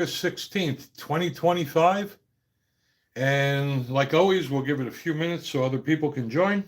August 16th, 2025. And like always, we'll give it a few minutes so other people can join.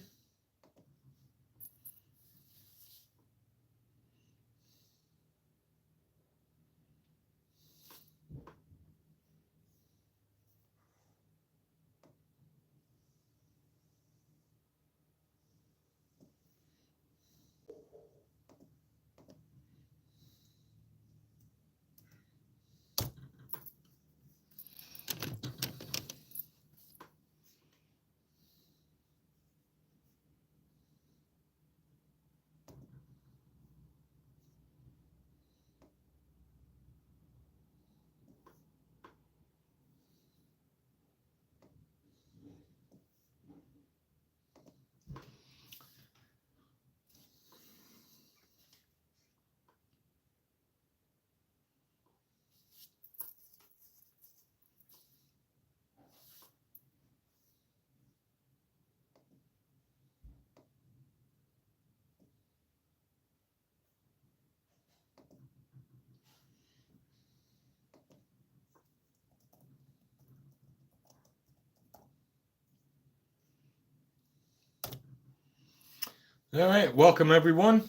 All right, welcome everyone.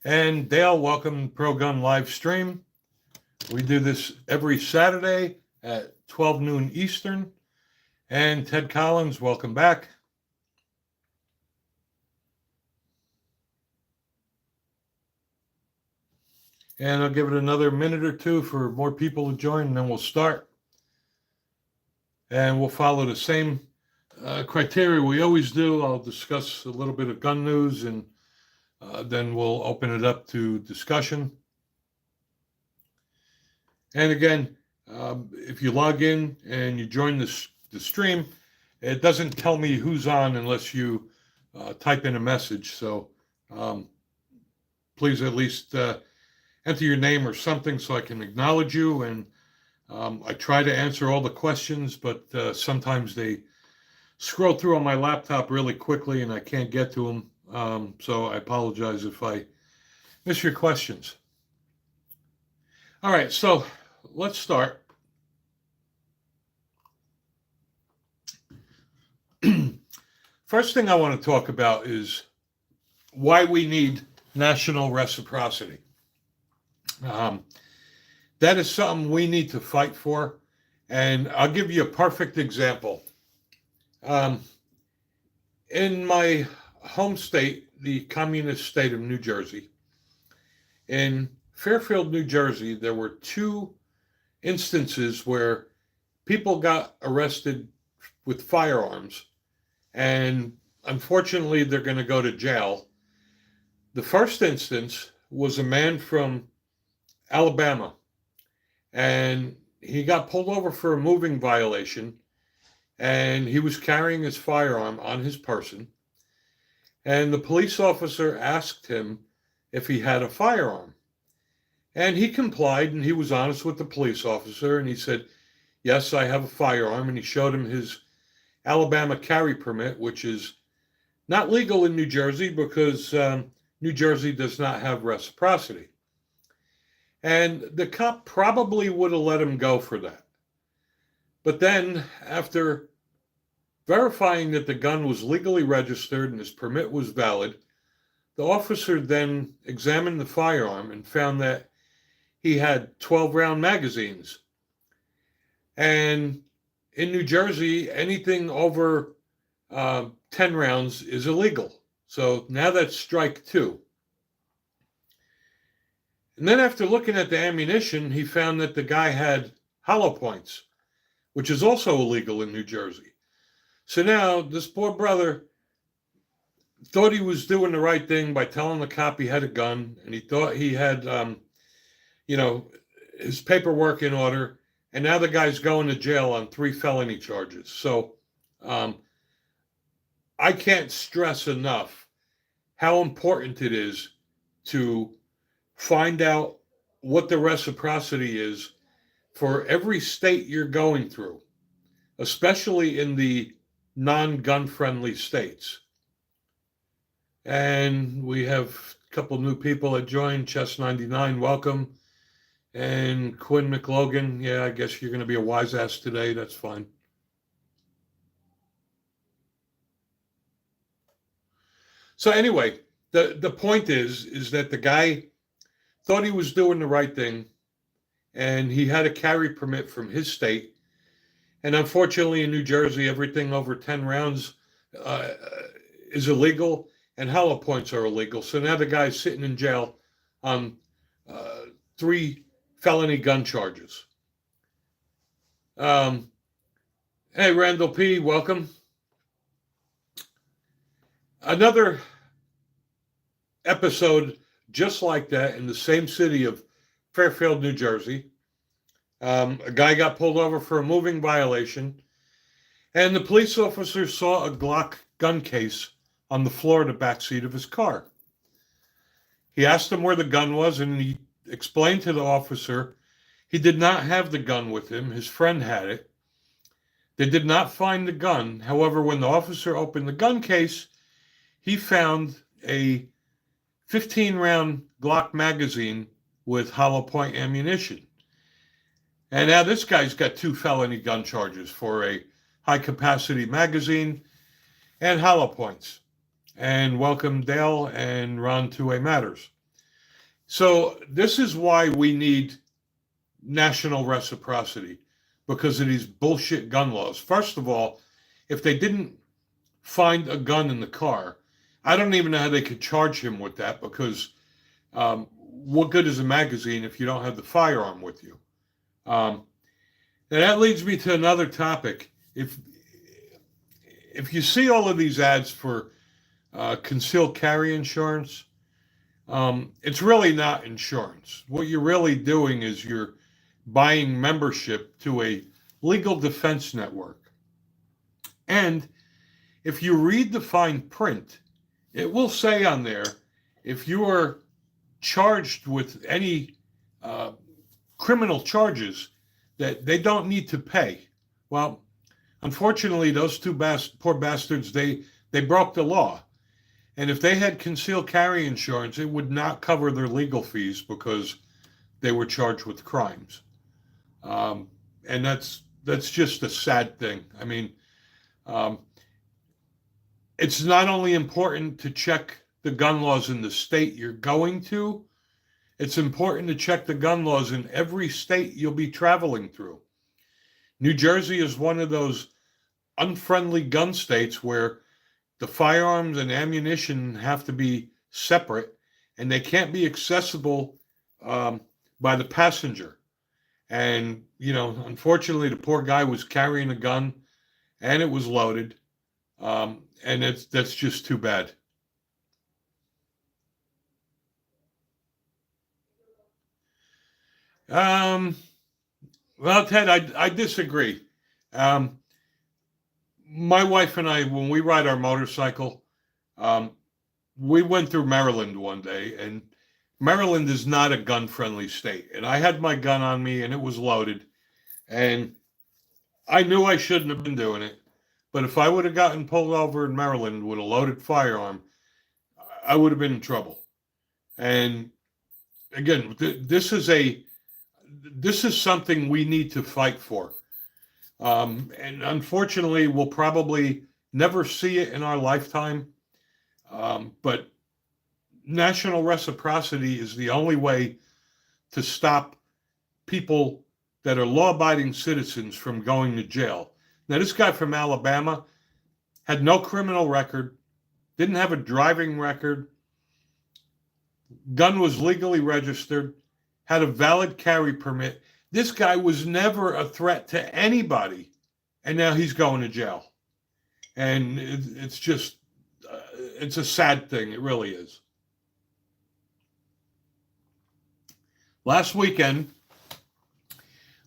And Dale, welcome Pro Gun live stream. We do this every Saturday at 12 noon Eastern. And Ted Collins, welcome back. And I'll give it another minute or two for more people to join, and then we'll start. And we'll follow the same criteria we always do. I'll discuss a little bit of gun news, and then we'll open it up to discussion. And again, if you log in and you join the stream, it doesn't tell me who's on unless you type in a message. So please at least enter your name or something so I can acknowledge you. And I try to answer all the questions, but sometimes they scroll through on my laptop really quickly and I can't get to them. So I apologize if I miss your questions. All right, so let's start. First thing I want to talk about is why we need national reciprocity. That is something we need to fight for. And I'll give you a perfect example. In my home state, the communist state of New Jersey, in Fairfield, New Jersey, there were two instances where people got arrested with firearms, and unfortunately, they're going to go to jail. The first instance was a man from Alabama, and he got pulled over for a moving violation, and he was carrying his firearm on his person, and the police officer asked him if he had a firearm. And he complied, and he was honest with the police officer, and he said, yes, I have a firearm, and he showed him his Alabama carry permit, which is not legal in New Jersey because New Jersey does not have reciprocity. And the cop probably would have let him go for that. But then, after verifying that the gun was legally registered and his permit was valid, the officer then examined the firearm and found that he had 12-round magazines. And in New Jersey, anything over 10 rounds is illegal. So now that's strike two. And then after looking at the ammunition, he found that the guy had hollow points, which is also illegal in New Jersey. So now this poor brother thought he was doing the right thing by telling the cop he had a gun, and he thought he had, his paperwork in order, and now the guy's going to jail on 3 felony charges. So I can't stress enough how important it is to find out what the reciprocity is for every state you're going through, especially in the non-gun friendly states. And we have a couple new people that joined. Chess 99, welcome. And Quinn McLogan, yeah, I guess you're going to be a wise ass today. That's fine. So anyway, the point is that the guy thought he was doing the right thing, and he had a carry permit from his state. And unfortunately, in New Jersey, everything over 10 rounds uh, is illegal, and hollow points are illegal. So now the guy's sitting in jail on uh, 3 felony gun charges. Um, hey, Randall P., welcome. Another episode just like that in the same city of Fairfield, New Jersey. A guy got pulled over for a moving violation, and the police officer saw a Glock gun case on the floor of the back seat of his car. He asked him where the gun was, and he explained to the officer he did not have the gun with him. His friend had it. They did not find the gun. However, when the officer opened the gun case, he found a 15-round Glock magazine with hollow point ammunition. And now this guy's got 2 felony gun charges for a high-capacity magazine and hollow points. And welcome Dale and Ron to A Matters. So this is why we need national reciprocity, because of these bullshit gun laws. First of all, if they didn't find a gun in the car, I don't even know how they could charge him with that, because what good is a magazine if you don't have the firearm with you? And that leads me to another topic. If you see all of these ads for concealed carry insurance, it's really not insurance. What you're really doing is you're buying membership to a legal defense network. And if you read the fine print, it will say on there, if you are charged with any criminal charges, that they don't need to pay. Well, unfortunately, those two poor bastards, they broke the law. And if they had concealed carry insurance, it would not cover their legal fees because they were charged with crimes. And that's just a sad thing. I mean, it's not only important to check the gun laws in the state you're going to, it's important to check the gun laws in every state you'll be traveling through. New Jersey is one of those unfriendly gun states where the firearms and ammunition have to be separate, and they can't be accessible by the passenger. And, unfortunately, the poor guy was carrying a gun, and it was loaded, and that's just too bad. Well, Ted, I disagree. My wife and I, when we ride our motorcycle, we went through Maryland one day, and Maryland is not a gun-friendly state. And I had my gun on me, and it was loaded. And I knew I shouldn't have been doing it. But if I would have gotten pulled over in Maryland with a loaded firearm, I would have been in trouble. And again, this is something we need to fight for. And unfortunately, we'll probably never see it in our lifetime. But national reciprocity is the only way to stop people that are law-abiding citizens from going to jail. Now, this guy from Alabama had no criminal record, didn't have a driving record, gun was legally registered, had a valid carry permit. This guy was never a threat to anybody, and now he's going to jail. And it's just, it's a sad thing. It really is. Last weekend,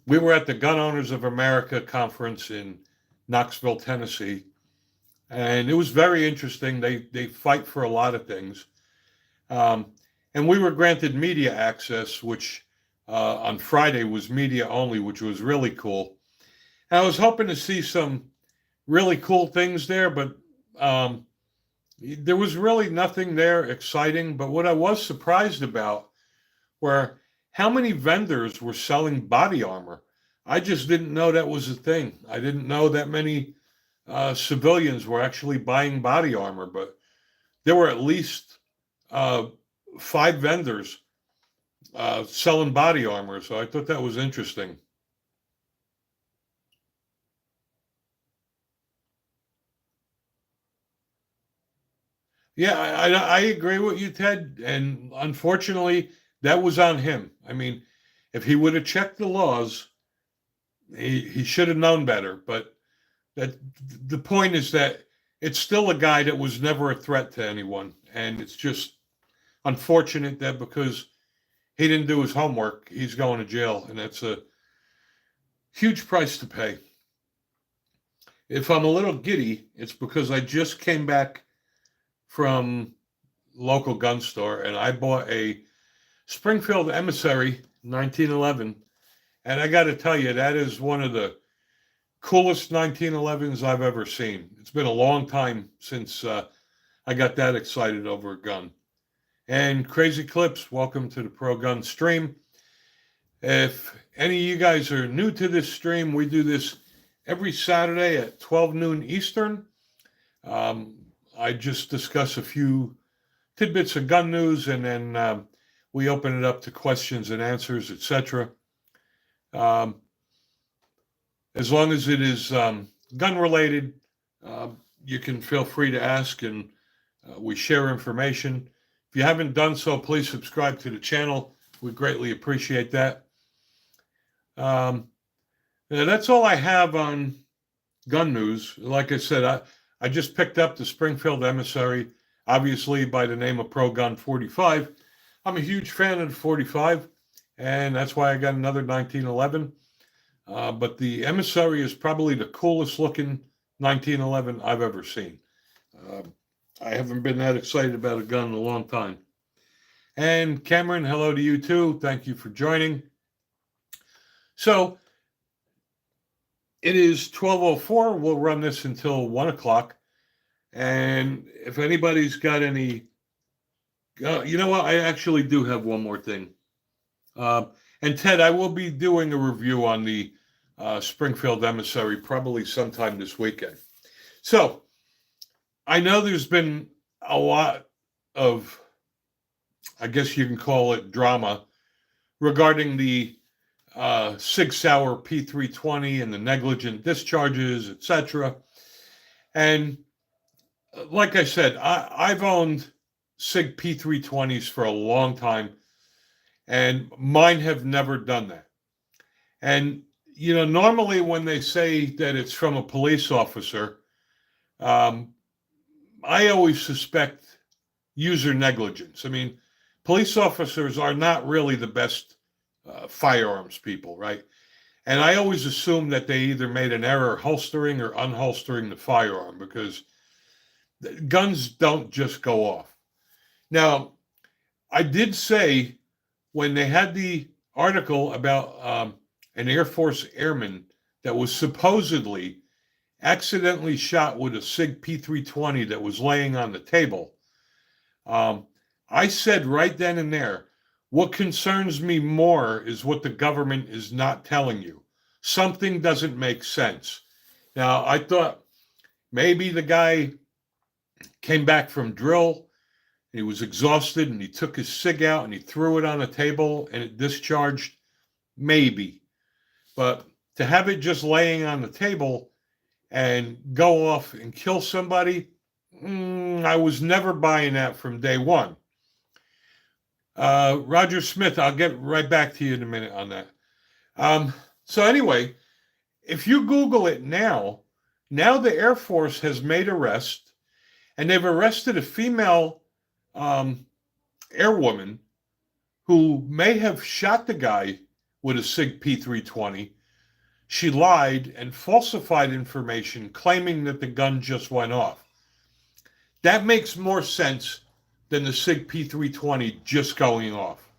we were at the Gun Owners of America conference in Knoxville, Tennessee, and it was very interesting. They fight for a lot of things. And we were granted media access, which on Friday was media only, which was really cool. And I was hoping to see some really cool things there, but there was really nothing there exciting. But what I was surprised about were how many vendors were selling body armor. I just didn't know that was a thing. I didn't know that many civilians were actually buying body armor, but there were at least uh, 5 vendors selling body armor. So I thought that was interesting. Yeah, I agree with you, Ted. And unfortunately, that was on him. I mean, if he would have checked the laws, he should have known better. But that the point is that it's still a guy that was never a threat to anyone, and it's just unfortunate that because he didn't do his homework, he's going to jail, and that's a huge price to pay. If I'm a little giddy, it's because I just came back from local gun store and I bought a Springfield Emissary 1911, and I got to tell you, that is one of the coolest 1911s I've ever seen. It's been a long time since I got that excited over a gun. And Crazy Clips, welcome to the Pro Gun stream. If any of you guys are new to this stream, we do this every Saturday at 12 noon Eastern. I just discuss a few tidbits of gun news, and then we open it up to questions and answers, etc. As long as it is gun related, you can feel free to ask, and we share information. If you haven't done so, please subscribe to the channel. We greatly appreciate that. That's all I have on gun news. Like I said, I just picked up the Springfield Emissary, obviously by the name of Pro Gun 45. I'm a huge fan of the 45, and that's why I got another 1911. But the Emissary is probably the coolest looking 1911 I've ever seen. I haven't been that excited about a gun in a long time. And Cameron, hello to you too. Thank you for joining. So it is 12:04. We'll run this until 1 o'clock. And if anybody's got any, you know what? I actually do have one more thing. And Ted, I will be doing a review on the Springfield Emissary probably sometime this weekend. So I know there's been a lot of, I guess you can call it, drama regarding the Sig Sauer P320 and the negligent discharges, etc. And like I said, I've owned Sig P320s for a long time, and mine have never done that. And, you know, normally when they say that it's from a police officer, I always suspect user negligence. I mean, police officers are not really the best firearms people, right? And I always assume that they either made an error holstering or unholstering the firearm, because guns don't just go off. Now, I did say when they had the article about an Air Force airman that was supposedly accidentally shot with a SIG P320 that was laying on the table, I said right then and there, what concerns me more is what the government is not telling you. Something doesn't make sense. Now, I thought maybe the guy came back from drill, he was exhausted, and he took his SIG out and he threw it on a table and it discharged. Maybe. But to have it just laying on the table and go off and kill somebody, I was never buying that from day one. Roger Smith, I'll get right back to you in a minute on that. So anyway, if you Google it now the Air Force has made arrest, and they've arrested a female airwoman who may have shot the guy with a SIG P320. She lied and falsified information claiming that the gun just went off. That makes more sense than the SIG P320 just going off.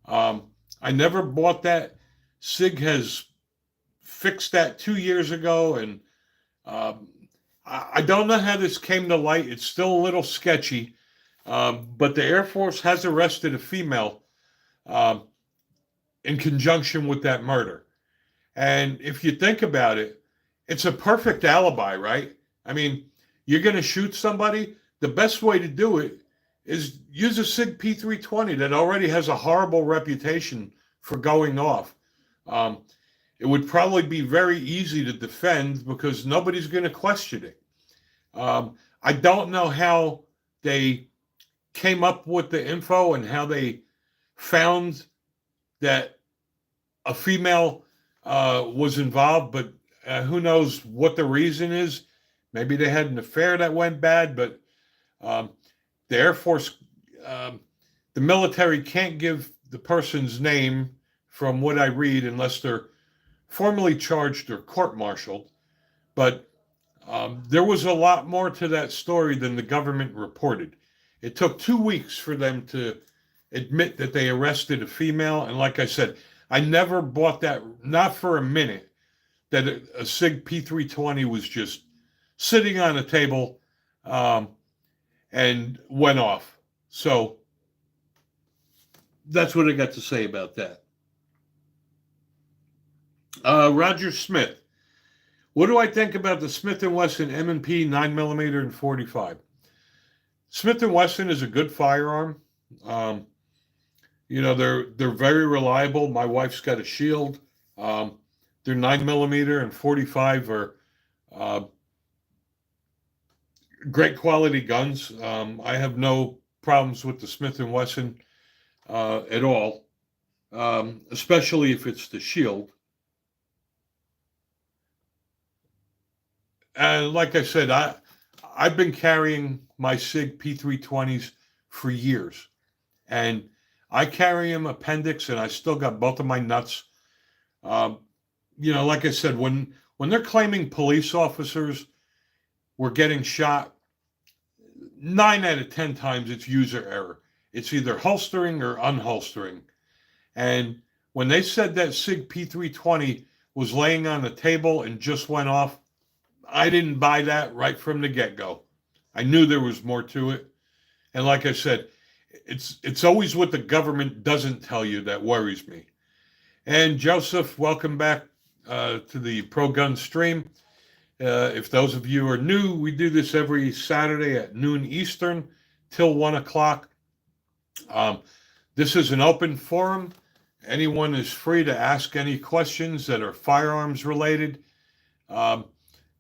I never bought that. SIG has fixed that 2 years ago, and I don't know how this came to light. It's still a little sketchy, but the Air Force has arrested a female in conjunction with that murder. And if you think about it, it's a perfect alibi, right? I mean, you're going to shoot somebody. The best way to do it is use a SIG P320 that already has a horrible reputation for going off. Um, it would probably be very easy to defend because nobody's going to question it. I don't know how they came up with the info and how they found that a female was involved, but who knows what the reason is. Maybe they had an affair that went bad, but the Air Force, the military can't give the person's name from what I read unless they're formally charged or court-martialed. But there was a lot more to that story than the government reported. It took 2 weeks for them to admit that they arrested a female. And like I said, I never bought that, not for a minute, that a SIG P320 was just sitting on a table and went off. So that's what I got to say about that. Roger Smith. What do I think about the Smith & Wesson M&P 9mm and 45? Smith & Wesson is a good firearm. They're very reliable. My wife's got a Shield. Their 9mm and 45 are great quality guns. I have no problems with the Smith & Wesson at all, especially if it's the Shield. And like I said, I've been carrying my SIG P320s for years. And I carry them appendix, and I still got both of my nuts. Like I said, when they're claiming police officers were getting shot, 9 out of 10 times it's user error. It's either holstering or unholstering. And when they said that SIG P320 was laying on the table and just went off, I didn't buy that right from the get-go. I knew there was more to it. And like I said, it's always what the government doesn't tell you that worries me. And Joseph, welcome back to the Pro Gun stream. If those of you are new, we do this every Saturday at noon Eastern till 1 o'clock. This is an open forum. Anyone is free to ask any questions that are firearms related.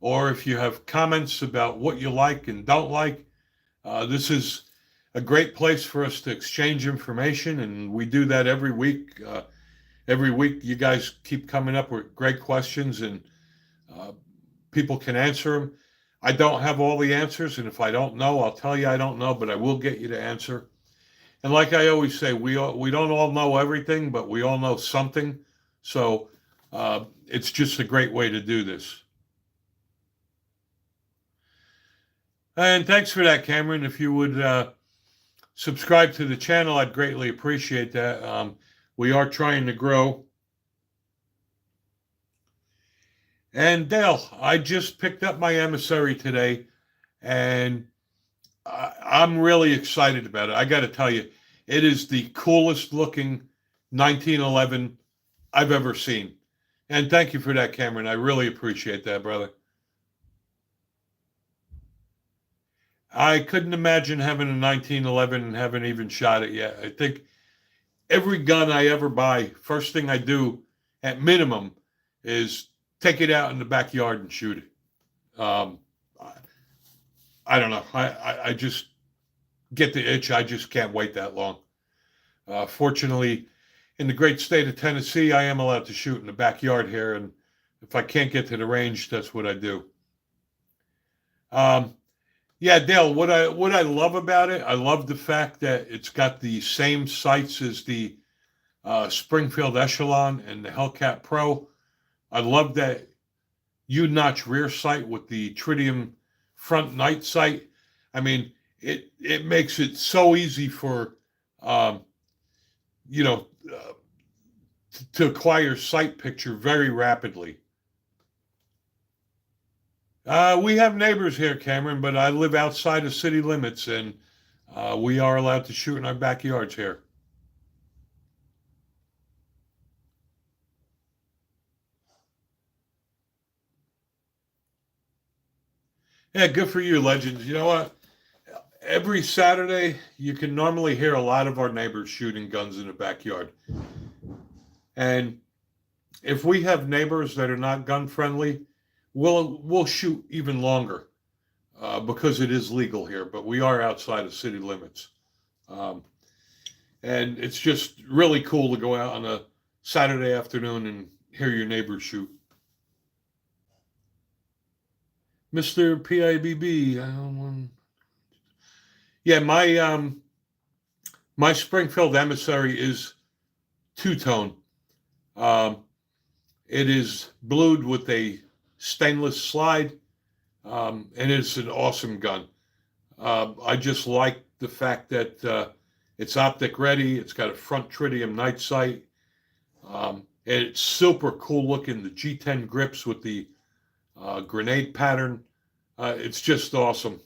Or if you have comments about what you like and don't like, this is a great place for us to exchange information, and we do that every week. Every week, you guys keep coming up with great questions, and people can answer them. I don't have all the answers, and if I don't know, I'll tell you I don't know, but I will get you to answer. And like I always say, we don't all know everything, but we all know something. So it's just a great way to do this. And thanks for that, Cameron. If you would subscribe to the channel, I'd greatly appreciate that. We are trying to grow. And Dale, I just picked up my emissary today, and I'm really excited about it. I got to tell you, it is the coolest looking 1911 I've ever seen. And thank you for that, Cameron. I really appreciate that, brother. I couldn't imagine having a 1911 and haven't even shot it yet. I think every gun I ever buy, first thing I do at minimum is take it out in the backyard and shoot it. I don't know. I just get the itch. I just can't wait that long. Fortunately, in the great state of Tennessee, I am allowed to shoot in the backyard here. And if I can't get to the range, that's what I do. Yeah, Dale, what I love about it, I love the fact that it's got the same sights as the Springfield Echelon and the Hellcat Pro. I love that U-notch rear sight with the tritium front night sight. I mean, it makes it so easy for to acquire sight picture very rapidly. We have neighbors here, Cameron, but I live outside of city limits, and we are allowed to shoot in our backyards here. Yeah, good for you, legends. You know what? Every Saturday, you can normally hear a lot of our neighbors shooting guns in the backyard. And if we have neighbors that are not gun friendly, we'll shoot even longer because it is legal here. But we are outside of city limits, um, and it's just really cool to go out on a Saturday afternoon and hear your neighbors shoot. Mister PIBB, yeah, my Springfield emissary is two tone. Um, it is blued with a stainless slide, and it's an awesome gun. I just like the fact that it's optic ready. It's got a front tritium night sight. And it's super cool looking. The G10 grips with the grenade pattern. It's just awesome.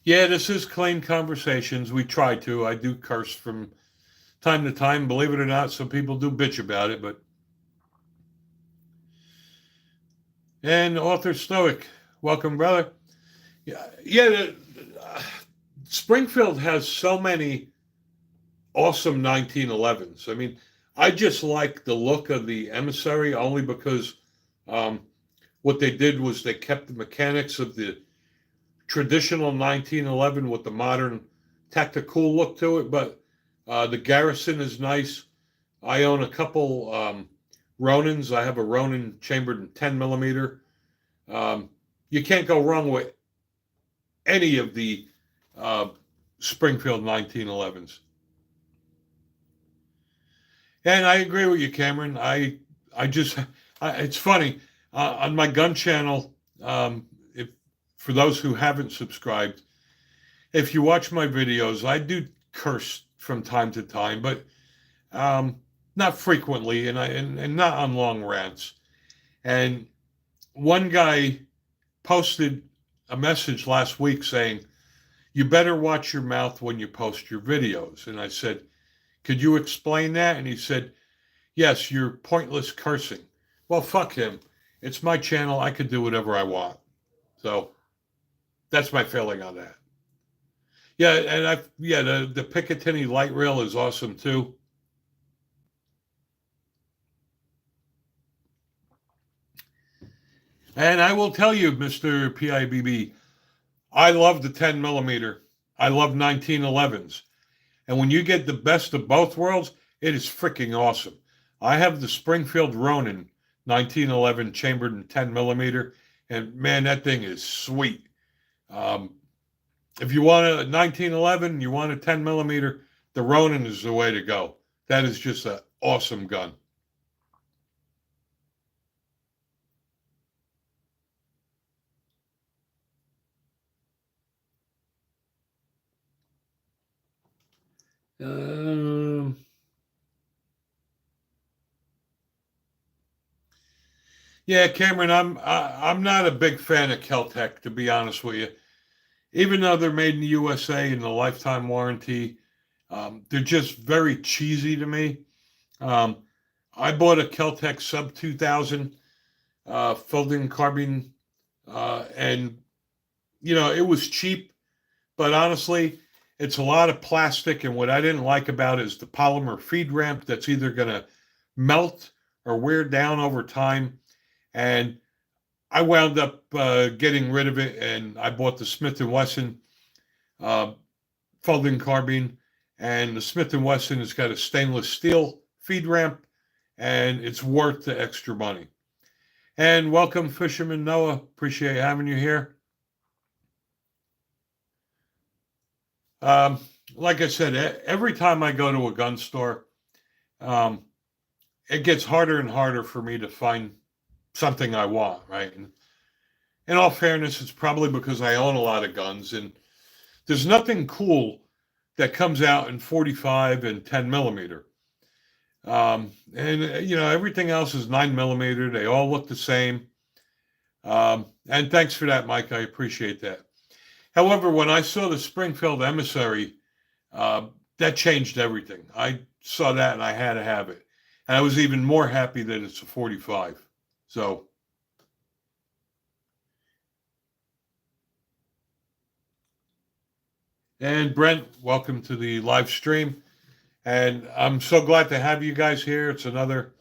Yeah, this is Claim Conversations. We try to. I do curse from time to time. Believe it or not, some people do bitch about it, but. And author Stoic, welcome, brother. Yeah. Springfield has so many awesome 1911s. I mean, I just like the look of the emissary only because um, what they did was they kept the mechanics of the traditional 1911 with the modern tactical look to it. But the Garrison is nice. I own a couple Ronins. I have a Ronin chambered in 10 millimeter. You can't go wrong with any of the Springfield 1911s. And I agree with you, Cameron. It's funny on my gun channel. If for those who haven't subscribed, if you watch my videos, I do curse from time to time, but not frequently, and not on long rants. And one guy posted a message last week saying, "You better watch your mouth when you post your videos." And I said, "Could you explain that?" And he said, "Yes, you're pointless cursing." Well, fuck him. It's my channel. I could do whatever I want. So that's my feeling on that. Yeah, and the Picatinny light rail is awesome too. And I will tell you, Mr. PIBB, I love the 10 millimeter. I love 1911s. And when you get the best of both worlds, it is freaking awesome. I have the Springfield Ronin 1911 chambered in 10 millimeter, and man, that thing is sweet. Um, if you want a 1911, you want a 10 millimeter, the Ronin is the way to go. That is just an awesome gun. Um, yeah, Cameron, I'm not a big fan of Keltec, to be honest with you. Even though they're made in the USA and the lifetime warranty, they're just very cheesy to me. Um, I bought a Keltec Sub 2000 folding carbine, and it was cheap, but honestly, it's a lot of plastic. And what I didn't like about it is the polymer feed ramp that's either going to melt or wear down over time. And I wound up getting rid of it, and I bought the Smith and Wesson uh, folding carbine. And the Smith and Wesson has got a stainless steel feed ramp, and it's worth the extra money. And welcome, Fisherman Noah. Appreciate having you here. Um, like I said, every time I go to a gun store, um, it gets harder and harder for me to find something I want, right? And in all fairness, it's probably because I own a lot of guns, and there's nothing cool that comes out in 45 and 10 millimeter. And everything else is 9 millimeter. They all look the same. And thanks for that, Mike. I appreciate that. However, when I saw the Springfield emissary, uh, that changed everything. I saw that and I had to have it. And I was even more happy that it's a 45. So, and Brent, welcome to the live stream. And I'm so glad to have you guys here. It's another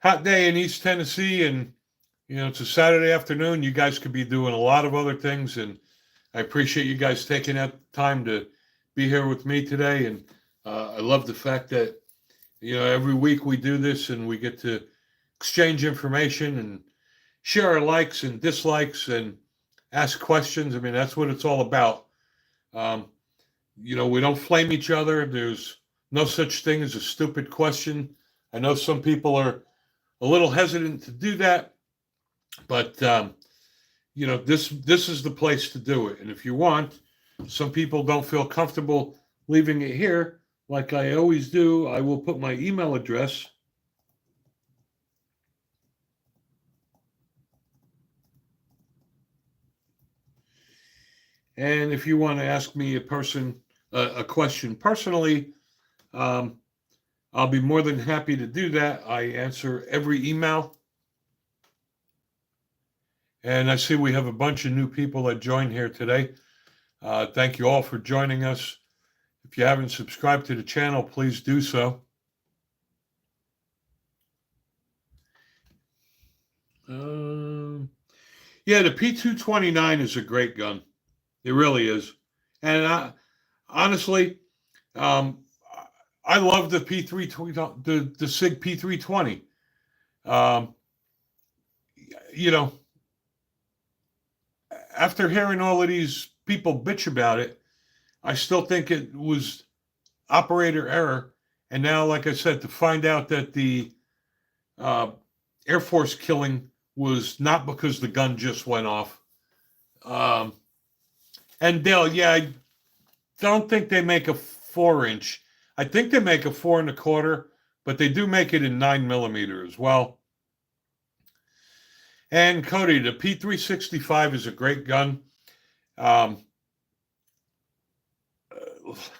hot day in East Tennessee, and it's a Saturday afternoon. You guys could be doing a lot of other things, and I appreciate you guys taking that time to be here with me today. And I love the fact that every week we do this, and we get to exchange information and share our likes and dislikes and ask questions. I mean, that's what it's all about. We don't flame each other. There's no such thing as a stupid question. I know some people are a little hesitant to do that, but this is the place to do it. And if you want, some people don't feel comfortable leaving it here, like I always do. I will put my email address. And if you want to ask me a question personally, I'll be more than happy to do that. I answer every email. And I see we have a bunch of new people that joined here today. Thank you all for joining us. If you haven't subscribed to the channel, please do so. Yeah, the P229 is a great gun. It really is. And honestly, I love the P320, the SIG P320. After hearing all of these people bitch about it, I still think it was operator error. And now, like I said, to find out that the Air Force killing was not because the gun just went off. And Dale, yeah, I don't think they make a 4-inch. I think they make a 4 1/4, but they do make it in 9mm as well. And Cody, the P365 is a great gun.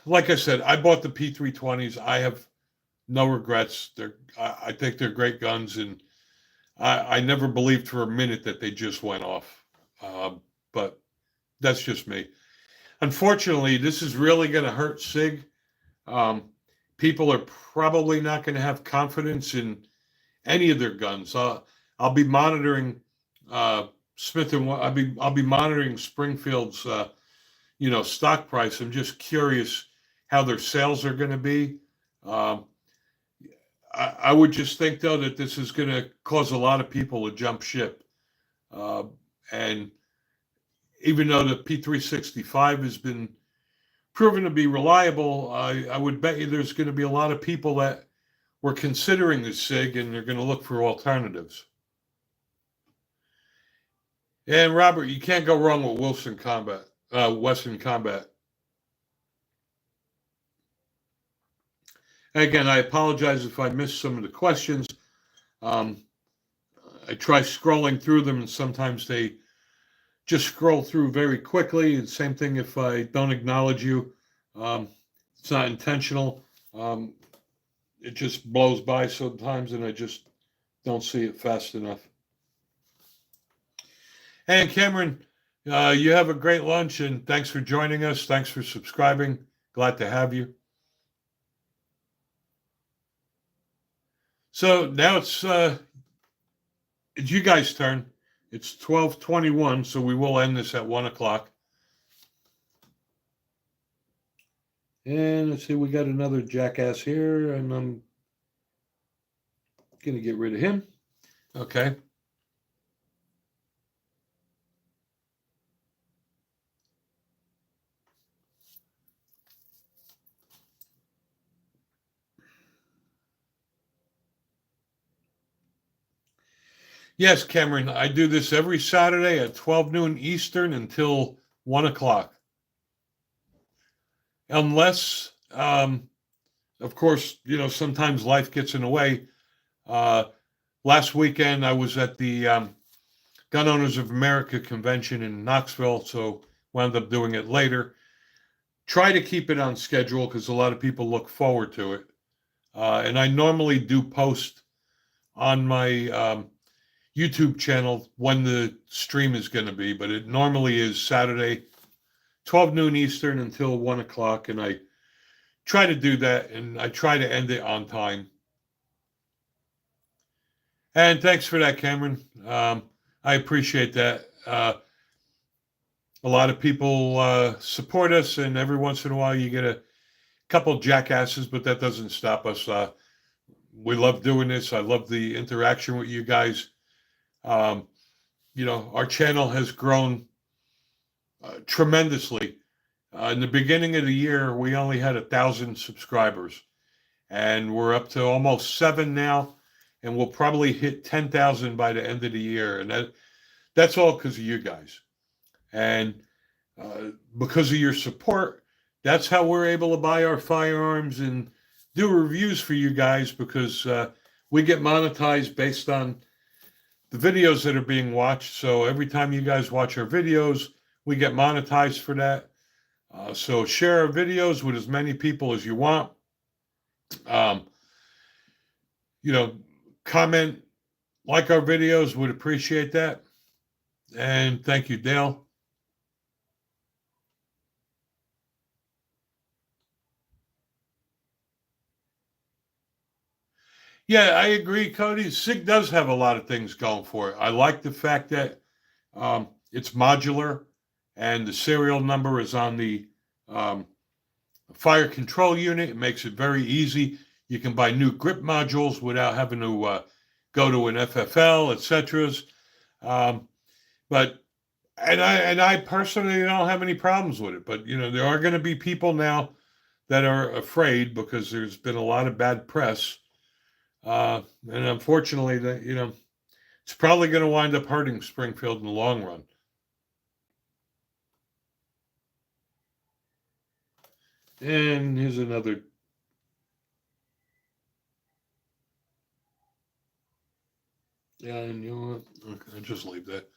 Like I said, I bought the P320s. I have no regrets. I think they're great guns, and I never believed for a minute that they just went off. But that's just me. Unfortunately, this is really going to hurt SIG. People are probably not going to have confidence in any of their guns. I'll be monitoring Smith and I'll be monitoring Springfield's stock price. I'm just curious how their sales are going to be. I would just think though that this is going to cause a lot of people to jump ship, and even though the P365 has been proven to be reliable, I would bet you there's going to be a lot of people that were considering the SIG and they're going to look for alternatives. And Robert, you can't go wrong with Western Combat. Again, I apologize if I missed some of the questions. I try scrolling through them, and sometimes they just scroll through very quickly. And same thing if I don't acknowledge you. It's not intentional. It just blows by sometimes, and I just don't see it fast enough. And Cameron, you have a great lunch, and thanks for joining us. Thanks for subscribing. Glad to have you. So now it's you guys' turn. It's 12:21, so we will end this at 1 o'clock. And let's see, we got another jackass here, and I'm going to get rid of him. Okay. Yes, Cameron, I do this every Saturday at 12 noon Eastern until 1 o'clock. Unless, of course, sometimes life gets in the way. Last weekend, I was at the Gun Owners of America convention in Knoxville, so wound up doing it later. try to keep it on schedule because a lot of people look forward to it. And I normally do post on my YouTube channel when the stream is going to be, but it normally is Saturday, 12 noon Eastern until 1 o'clock. And I try to do that, and I try to end it on time. And thanks for that, Cameron. I appreciate that. A lot of people support us, and every once in a while you get a couple jackasses, but that doesn't stop us. We love doing this. I love the interaction with you guys. Our channel has grown tremendously. In the beginning of the year, we only had 1,000 subscribers, and we're up to almost 7 now, and we'll probably hit 10,000 by the end of the year. And that's all because of you guys. And because of your support, that's how we're able to buy our firearms and do reviews for you guys, because we get monetized based on the videos that are being watched. So every time you guys watch our videos, we get monetized for that. So share our videos with as many people as you want. Comment, like our videos, would appreciate that. And thank you, Dale. Yeah, I agree, Cody. SIG does have a lot of things going for it. I like the fact that it's modular, and the serial number is on the fire control unit. It makes it very easy. You can buy new grip modules without having to go to an FFL, etc. I personally don't have any problems with it. But there are going to be people now that are afraid because there's been a lot of bad press. And unfortunately, it's probably going to wind up hurting Springfield in the long run. And here's another. Yeah, and you know what? Okay, I'll just leave that.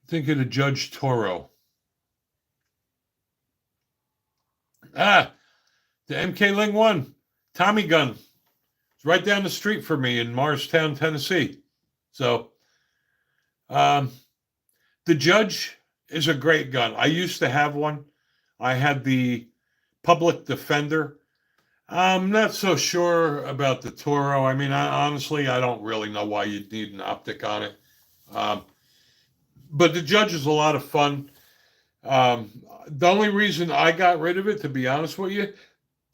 Think of the Judge Toro. The MK Ling 1 Tommy gun. It's right down the street for me in Morristown, Tennessee. So, the Judge is a great gun. I used to have one. I had the Public Defender. I'm not so sure about the Toro. I mean, honestly, I don't really know why you'd need an optic on it. But the Judge is a lot of fun. The only reason I got rid of it, to be honest with you,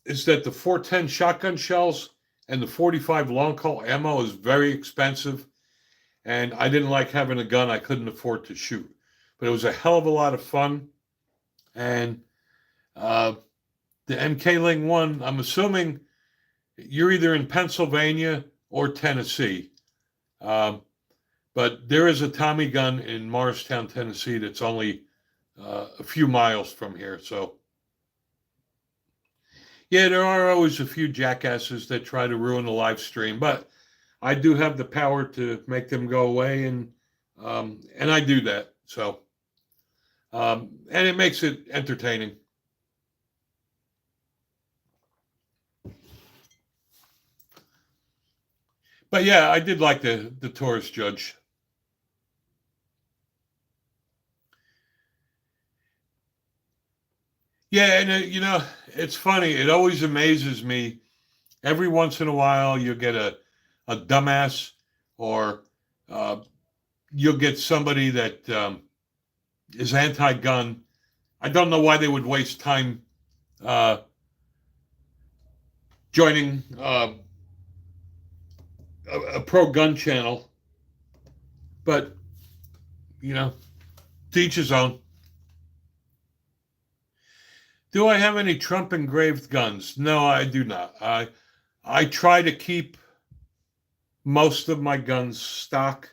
is that the 410 shotgun shells and the 45 long call ammo is very expensive, and I didn't like having a gun I couldn't afford to shoot. But it was a hell of a lot of fun, and the MK Ling 1, I'm assuming you're either in Pennsylvania or Tennessee, but there is a Tommy gun in Morristown, Tennessee that's only a few miles from here, so yeah, there are always a few jackasses that try to ruin the live stream, but I do have the power to make them go away, and I do that. So, and it makes it entertaining. But yeah, I did like the Taurus Judge. Yeah, and it's funny. It always amazes me. Every once in a while, you'll get a dumbass, or you'll get somebody that is anti-gun. I don't know why they would waste time joining a pro-gun channel, but to each his own. Do I have any Trump engraved guns? No, I do not. I try to keep most of my guns stock.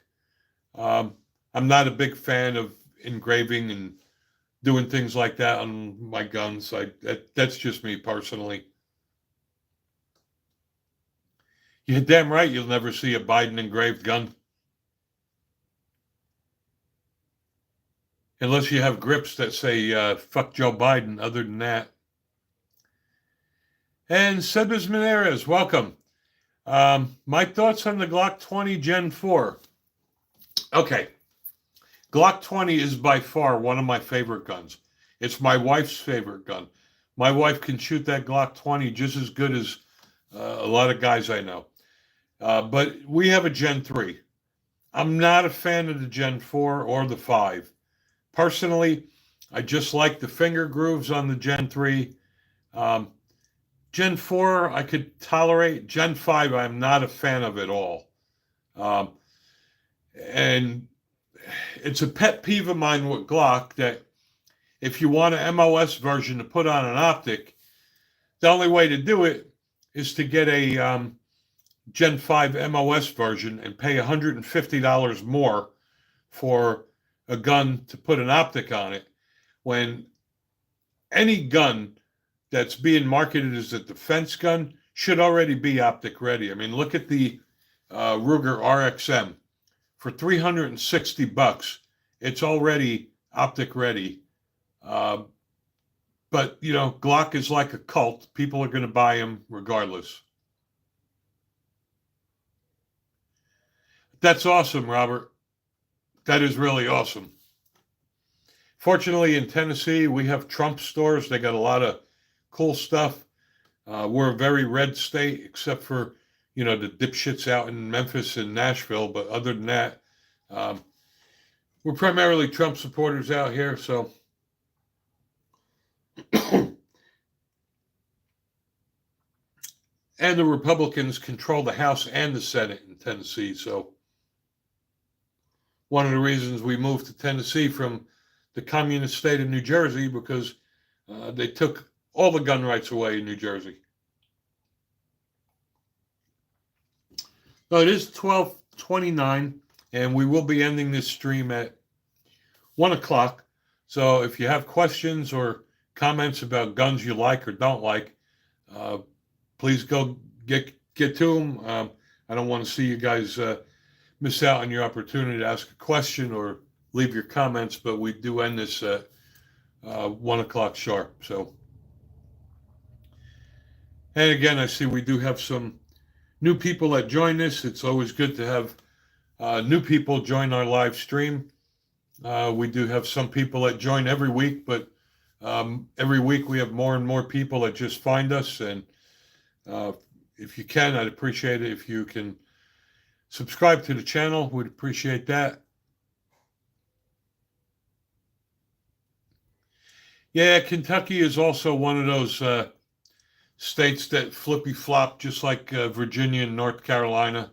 I'm not a big fan of engraving and doing things like that on my guns. That's just me personally. You're damn right you'll never see a Biden engraved gun. Unless you have grips that say, fuck Joe Biden. Other than that, And Sebas Mineras, welcome. My thoughts on the Glock 20 Gen 4. Okay. Glock 20 is by far one of my favorite guns. It's my wife's favorite gun. My wife can shoot that Glock 20 just as good as a lot of guys I know. But we have a Gen 3. I'm not a fan of the Gen 4 or the 5. Personally, I just like the finger grooves on the Gen 3. Gen 4, I could tolerate. Gen 5, I'm not a fan of at all. And it's a pet peeve of mine with Glock that if you want an MOS version to put on an optic, the only way to do it is to get a Gen 5 MOS version and pay $150 more for a gun to put an optic on it, when any gun that's being marketed as a defense gun should already be optic ready. I mean, look at the Ruger RXM. For $360, it's already optic ready. But, you know, Glock is like a cult. People are going to buy them regardless. That's awesome, Robert. That is really awesome. Fortunately, in Tennessee, we have Trump stores. They got a lot of cool stuff. We're a very red state, except for, you know, the dipshits out in Memphis and Nashville. But other than that, we're primarily Trump supporters out here. So, and the Republicans control the House and the Senate in Tennessee. So, one of the reasons we moved to Tennessee from the communist state of New Jersey, because they took all the gun rights away in New Jersey. So it is 12:29, and we will be ending this stream at 1 o'clock. So if you have questions or comments about guns you like or don't like, please go get to them. I don't want to see you guys miss out on your opportunity to ask a question or leave your comments, but we do end this at 1 o'clock sharp. So, and again, I see we do have some new people that join this. It's always good to have new people join our live stream. We do have some people that join every week, but every week we have more and more people that just find us. And if you can, I'd appreciate it if you can subscribe to the channel. We'd appreciate that. Yeah, Kentucky is also one of those states that flippy flop, just like Virginia and North Carolina.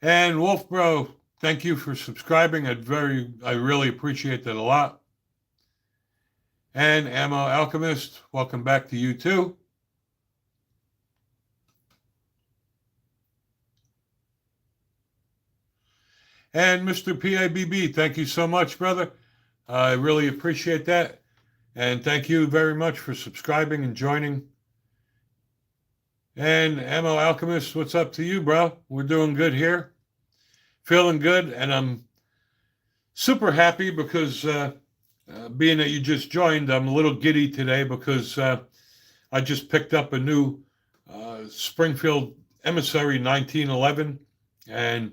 And Wolf Bro, thank you for subscribing. I really appreciate that a lot. And Ammo Alchemist, welcome back to you too. And Mr. PIBB, thank you so much, brother. I really appreciate that. And thank you very much for subscribing and joining. And Ammo Alchemist, what's up to you, bro? We're doing good here. Feeling good. And I'm super happy because being that you just joined, I'm a little giddy today because I just picked up a new Springfield Emissary 1911. And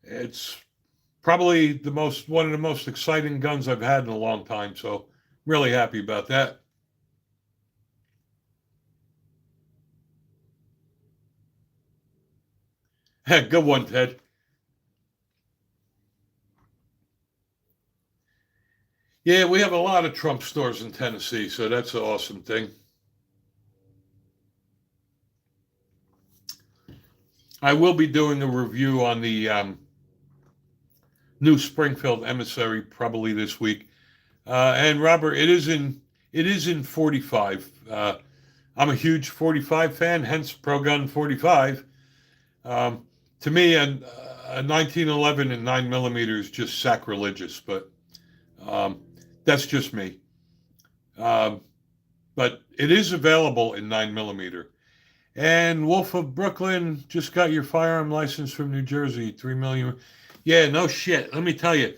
it's probably one of the most exciting guns I've had in a long time. So really happy about that. Good one, Ted. Yeah, we have a lot of Trump stores in Tennessee, so that's an awesome thing. I will be doing a review on the new Springfield Emissary probably this week. And Robert, it is in 45. I'm a huge 45 fan, hence Pro Gun 45. To me, a 1911 and 9mm is just sacrilegious, but that's just me. But it is available in 9mm. And Wolf of Brooklyn, just got your firearm license from New Jersey, 3mm. Yeah, no shit. Let me tell you,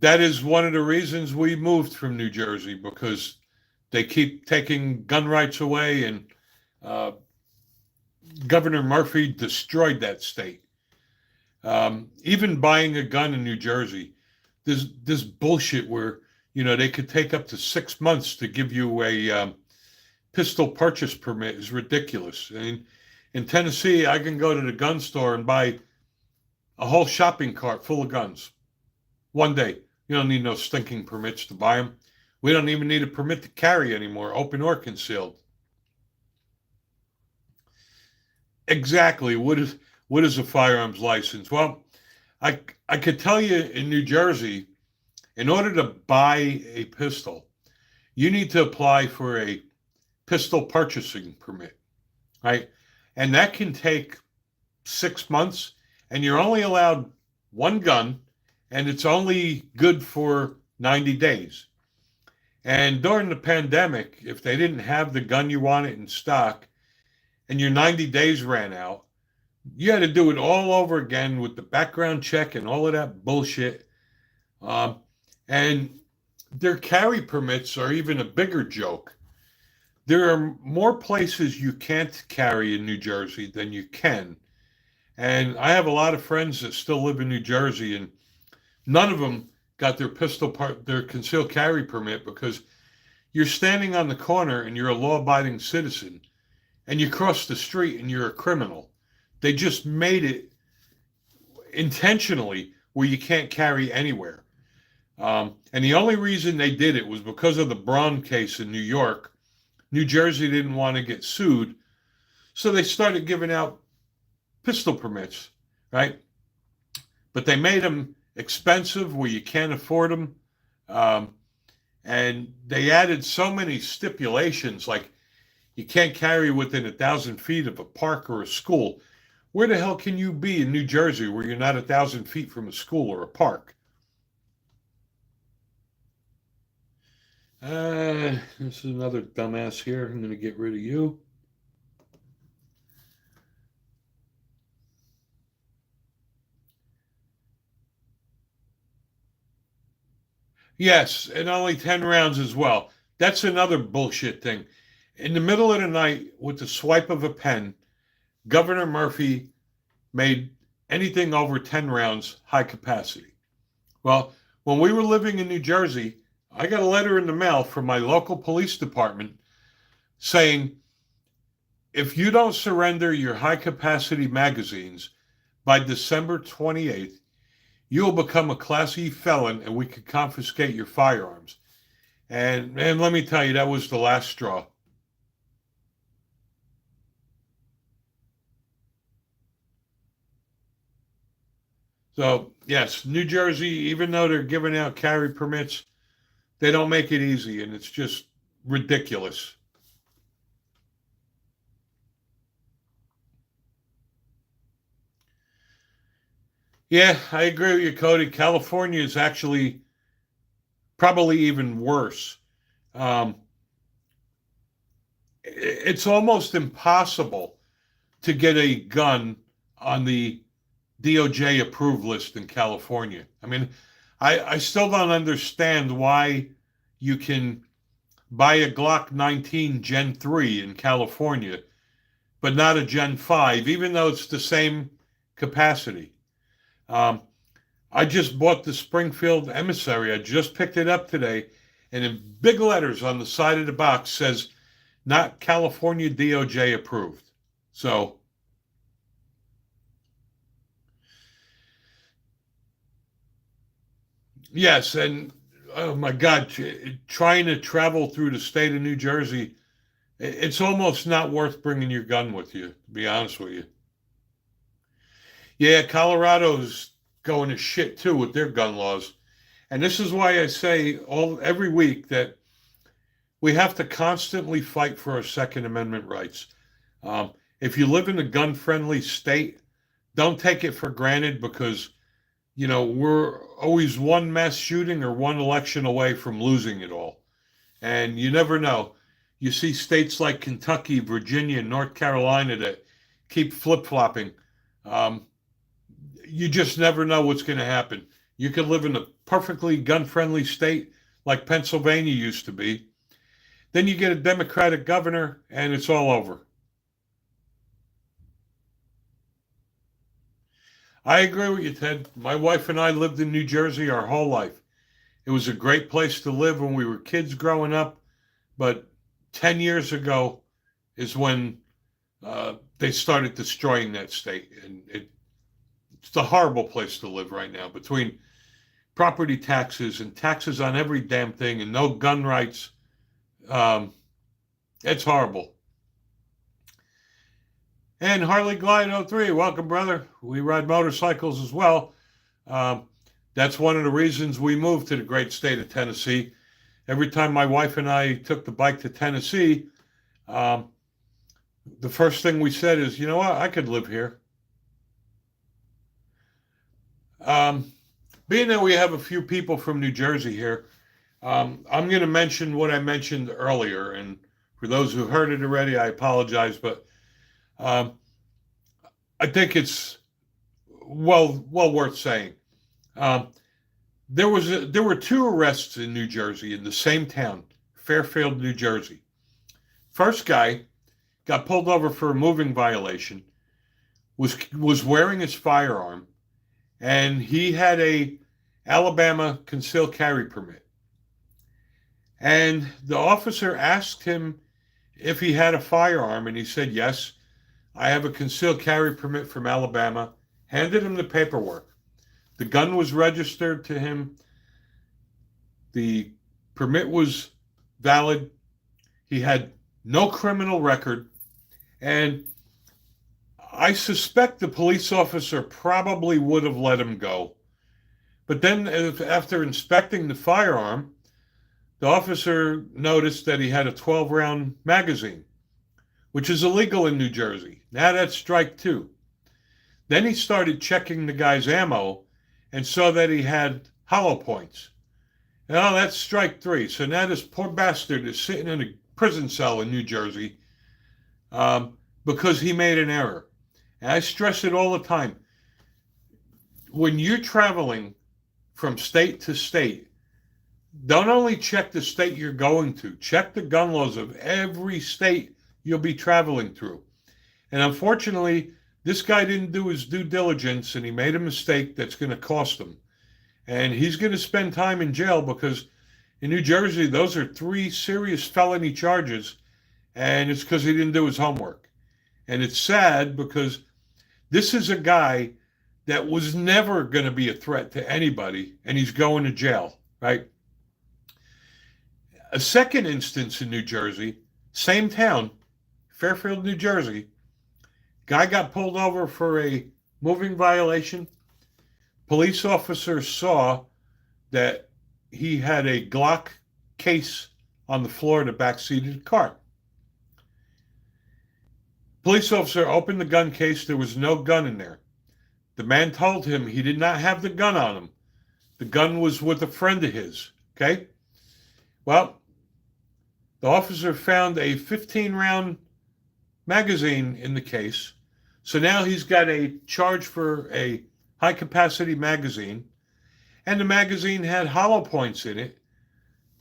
that is one of the reasons we moved from New Jersey, because They keep taking gun rights away, and uh, Governor Murphy destroyed that state. Even buying a gun in New Jersey, there's this bullshit where they could take up to 6 months to give you a pistol purchase permit is ridiculous. I mean, in Tennessee, I can go to the gun store and buy a whole shopping cart full of guns one day. You don't need no stinking permits to buy them. We don't even need a permit to carry anymore, open or concealed. Exactly. What is a firearms license? Well, I could tell you in New Jersey, in order to buy a pistol, you need to apply for a pistol purchasing permit, right? And that can take 6 months, and you're only allowed one gun, and it's only good for 90 days. And during the pandemic, if they didn't have the gun you wanted in stock and your 90 days ran out, you had to do it all over again with the background check and all of that bullshit. And their carry permits are even a bigger joke. There are more places you can't carry in New Jersey than you can. And I have a lot of friends that still live in New Jersey, and none of them got their concealed carry permit because you're standing on the corner and you're a law-abiding citizen, and you cross the street and you're a criminal. They just made it intentionally where you can't carry anywhere. And the only reason they did it was because of the Braun case in New York. New Jersey didn't want to get sued, so they started giving out pistol permits, right? But they made them expensive where you can't afford them. And they added so many stipulations, like you can't carry within 1,000 feet of a park or a school. Where the hell can you be in New Jersey where you're not 1,000 feet from a school or a park? This is another dumbass here. I'm going to get rid of you. Yes, and only 10 rounds as well. That's another bullshit thing. In the middle of the night, with the swipe of a pen, Governor Murphy made anything over 10 rounds high capacity. Well, when we were living in New Jersey, I got a letter in the mail from my local police department saying, if you don't surrender your high capacity magazines by December 28th, you will become a Class E felon and we could confiscate your firearms. And let me tell you, that was the last straw. So, yes, New Jersey, even though they're giving out carry permits, they don't make it easy, and it's just ridiculous. Yeah, I agree with you, Cody. California is actually probably even worse. Um, it's almost impossible to get a gun on the DOJ approved list in California. I mean, I still don't understand why you can buy a Glock 19 Gen 3 in California, but not a Gen 5, even though it's the same capacity. Um, I just bought the Springfield Emissary. I just picked it up today, and in big letters on the side of the box says, not California DOJ approved. So, yes, and oh my God, trying to travel through the state of New Jersey, it's almost not worth bringing your gun with you, to be honest with you. Yeah, Colorado's going to shit too with their gun laws. And this is why I say every week that we have to constantly fight for our Second Amendment rights. If you live in a gun-friendly state, don't take it for granted because we're always one mass shooting or one election away from losing it all. And you never know. You see states like Kentucky, Virginia, and North Carolina that keep flip-flopping. You just never know what's going to happen. You could live in a perfectly gun-friendly state like Pennsylvania used to be. Then you get a Democratic governor, and it's all over. I agree with you, Ted. My wife and I lived in New Jersey our whole life. It was a great place to live when we were kids growing up, but 10 years ago is when they started destroying that state. And it's a horrible place to live right now between property taxes and taxes on every damn thing and no gun rights. It's horrible. And Harley Glide 03, welcome, brother. We ride motorcycles as well. That's one of the reasons we moved to the great state of Tennessee. Every time my wife and I took the bike to Tennessee, the first thing we said is, you know what, I could live here. Being that we have a few people from New Jersey here, I'm going to mention what I mentioned earlier. And for those who heard it already, I apologize, but I think it's well worth saying. There were two arrests in New Jersey in the same town, Fairfield, New Jersey. First guy got pulled over for a moving violation, was wearing his firearm, and he had a Alabama concealed carry permit. And the officer asked him if he had a firearm, and he said, yes, I have a concealed carry permit from Alabama, handed him the paperwork. The gun was registered to him. The permit was valid. He had no criminal record. And I suspect the police officer probably would have let him go. But then after inspecting the firearm, the officer noticed that he had a 12-round magazine, which is illegal in New Jersey. Now that's strike two. Then he started checking the guy's ammo and saw that he had hollow points. Now that's strike three. So now this poor bastard is sitting in a prison cell in New Jersey because he made an error. And I stress it all the time. When you're traveling from state to state, don't only check the state you're going to, check the gun laws of every state you'll be traveling through. And unfortunately, this guy didn't do his due diligence and he made a mistake that's going to cost him. And he's going to spend time in jail because in New Jersey, those are 3 serious felony charges, and it's because he didn't do his homework. And it's sad because this is a guy that was never going to be a threat to anybody, and he's going to jail, right? A second instance in New Jersey, same town, Fairfield, New Jersey. Guy got pulled over for a moving violation. Police officer saw that he had a Glock case on the floor of the back seat of the car. Police officer opened the gun case. There was no gun in there. The man told him he did not have the gun on him. The gun was with a friend of his. Okay? Well, the officer found a 15-round magazine in the case. So now he's got a charge for a high-capacity magazine, and the magazine had hollow points in it.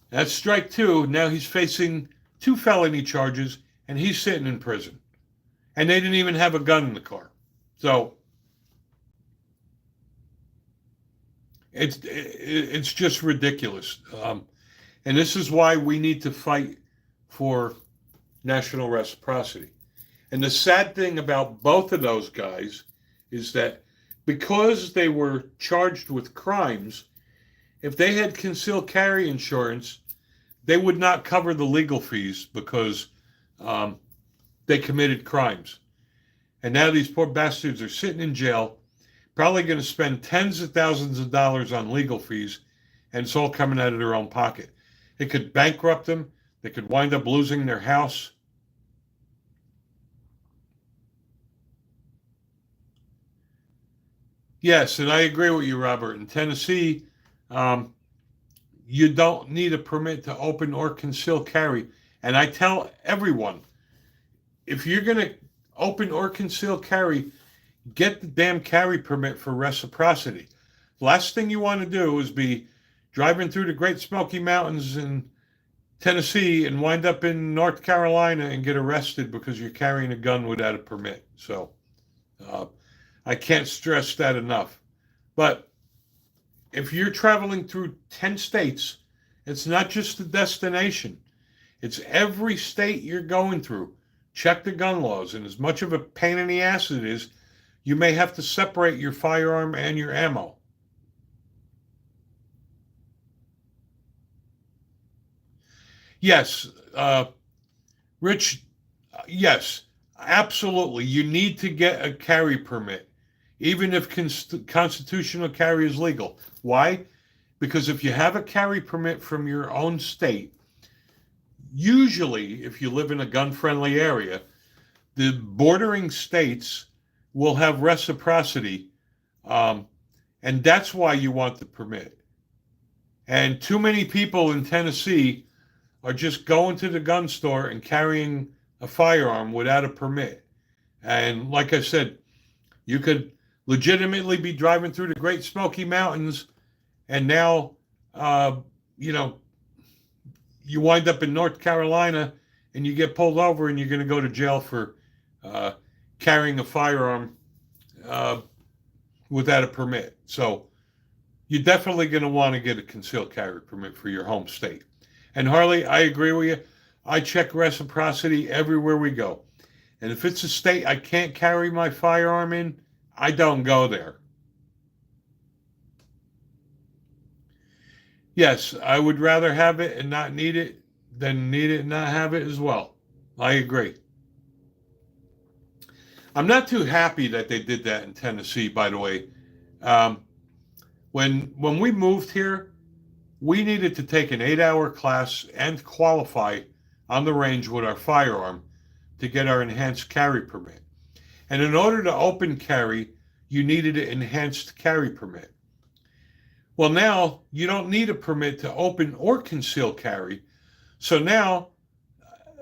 That's strike two. Now he's facing 2 felony charges, and he's sitting in prison. And they didn't even have a gun in the car. So it's just ridiculous. And this is why we need to fight for national reciprocity. And the sad thing about both of those guys is that because they were charged with crimes, if they had concealed carry insurance, they would not cover the legal fees because they committed crimes. And now these poor bastards are sitting in jail, probably going to spend tens of thousands of dollars on legal fees, and it's all coming out of their own pocket. It could bankrupt them. They could wind up losing their house. Yes, and I agree with you, Robert. In Tennessee, you don't need a permit to open or conceal carry. And I tell everyone, if you're going to open or conceal carry, get the damn carry permit for reciprocity. Last thing you want to do is be driving through the Great Smoky Mountains in Tennessee and wind up in North Carolina and get arrested because you're carrying a gun without a permit. So uh, I can't stress that enough. But if you're traveling through 10 states, it's not just the destination, it's every state you're going through. Check the gun laws. And as much of a pain in the ass it is, you may have to separate your firearm and your ammo. Yes, Rich, yes, absolutely. You need to get a carry permit, even if constitutional carry is legal. Why? Because if you have a carry permit from your own state, usually if you live in a gun friendly area, the bordering states will have reciprocity. Um, and that's why you want the permit. And too many people in Tennessee are just going to the gun store and carrying a firearm without a permit. And like I said, you could legitimately be driving through the Great Smoky Mountains, and now, you know, you wind up in North Carolina and you get pulled over and you're going to go to jail for carrying a firearm without a permit. So you're definitely going to want to get a concealed carry permit for your home state. And Harley, I agree with you. I check reciprocity everywhere we go. And if it's a state I can't carry my firearm in, I don't go there. Yes, I would rather have it and not need it than need it and not have it as well. I agree. I'm not too happy that they did that in Tennessee, by the way. Um, when we moved here, we needed to take an 8-hour class and qualify on the range with our firearm to get our enhanced carry permit. And in order to open carry, you needed an enhanced carry permit. Well, now you don't need a permit to open or conceal carry. So now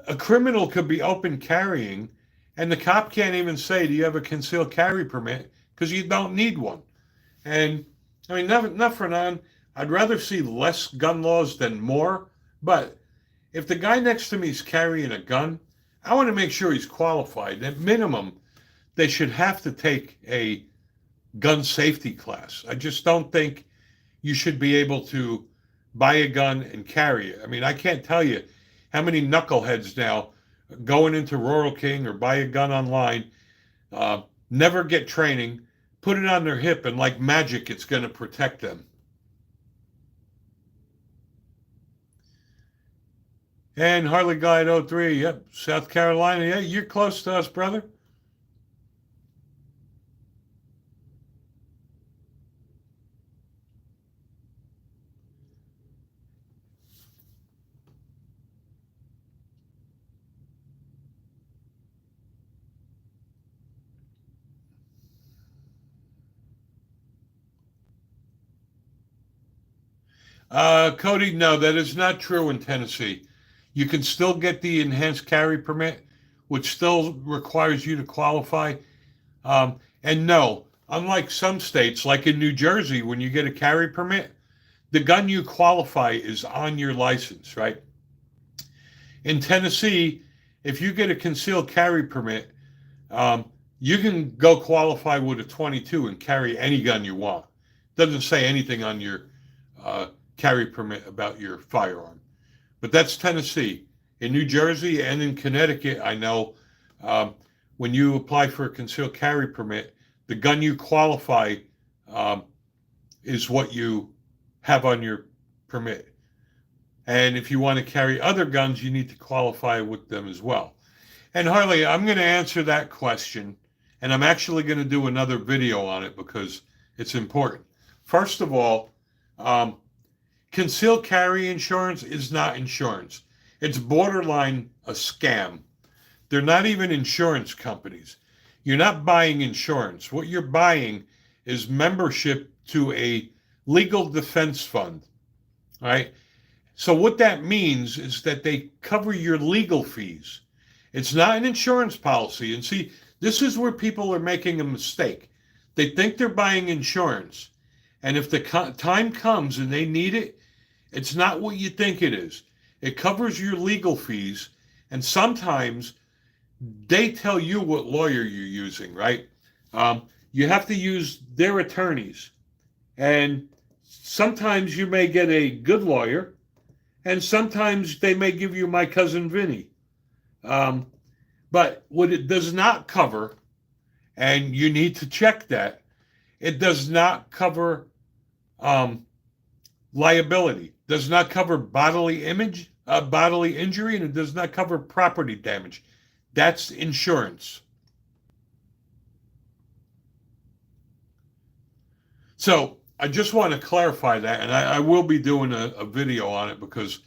a criminal could be open carrying, and the cop can't even say, do you have a concealed carry permit? Because you don't need one. And I mean, not for none. I'd rather see less gun laws than more. But if the guy next to me is carrying a gun, I want to make sure he's qualified. At minimum, they should have to take a gun safety class. I just don't think you should be able to buy a gun and carry it. I mean, I can't tell you how many knuckleheads now going into Rural King or buy a gun online, never get training, put it on their hip, and like magic, it's going to protect them. And Harley Guide 03, yep, South Carolina. Yeah, you're close to us, brother. Cody, no, that is not true in Tennessee. You can still get the enhanced carry permit, which still requires you to qualify. And no, unlike some states, like in New Jersey, when you get a carry permit, the gun you qualify is on your license, right? In Tennessee, if you get a concealed carry permit, you can go qualify with a 22 and carry any gun you want. Doesn't say anything on your carry permit about your firearm. But that's Tennessee. In New Jersey and in Connecticut, I know when you apply for a concealed carry permit, the gun you qualify is what you have on your permit. And if you want to carry other guns, you need to qualify with them as well. And Harley, I'm going to answer that question, and I'm actually going to do another video on it because it's important. First of all, concealed carry insurance is not insurance. It's borderline a scam. They're not even insurance companies. You're not buying insurance. What you're buying is membership to a legal defense fund, all right? So what that means is that they cover your legal fees. It's not an insurance policy. And see, this is where people are making a mistake. They think they're buying insurance. And if the time comes and they need it, it's not what you think it is. It covers your legal fees, and sometimes they tell you what lawyer you're using, right? You have to use their attorneys. And sometimes you may get a good lawyer, and sometimes they may give you my cousin Vinny. Um, but what it does not cover, and you need to check that, it does not cover liability, does not cover bodily injury, and it does not cover property damage. That's insurance. So I just want to clarify that, and I will be doing a video on it because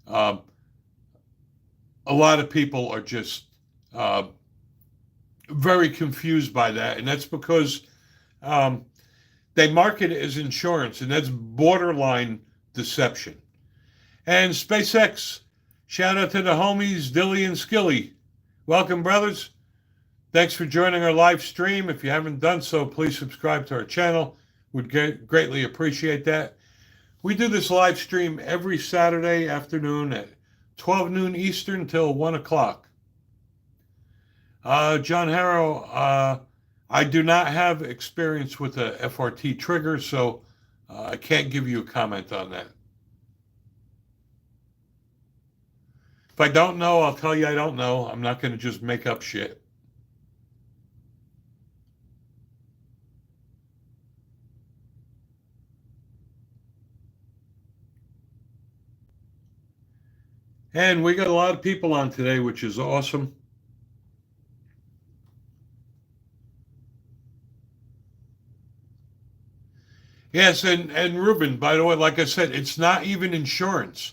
uh, a lot of people are just very confused by that, and that's because um, they market it as insurance, and that's borderline deception. And SpaceX, shout out to the homies Dilly and Skilly. Welcome, brothers. Thanks for joining our live stream. If you haven't done so, please subscribe to our channel. Would greatly appreciate that. We do this live stream every Saturday afternoon at 12 noon Eastern till 1 o'clock. John Harrow, I do not have experience with a FRT trigger, so I can't give you a comment on that. If I don't know, I'll tell you I don't know. I'm not going to just make up shit. And we got a lot of people on today, which is awesome. Yes, and Ruben, by the way, like I said, it's not even insurance.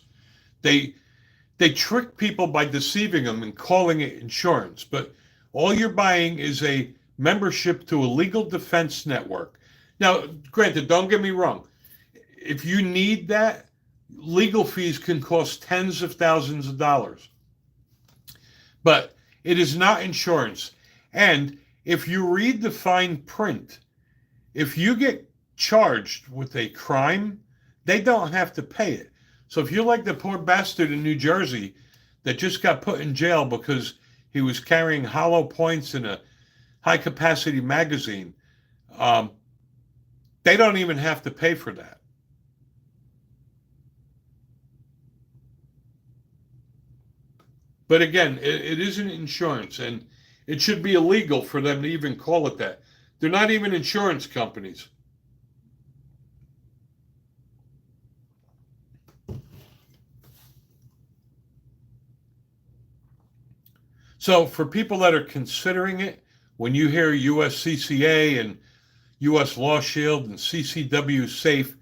They trick people by deceiving them and calling it insurance, but all you're buying is a membership to a legal defense network. Now, granted, don't get me wrong. If you need that, legal fees can cost tens of thousands of dollars. But it is not insurance. And if you read the fine print, if you get charged with a crime, they don't have to pay it. So if you're like the poor bastard in New Jersey that just got put in jail because he was carrying hollow points in a high capacity magazine, they don't even have to pay for that. But again, it isn't insurance, and it should be illegal for them to even call it that. They're not even insurance companies. So for people that are considering it, when you hear USCCA and US Law Shield and CCW Safe,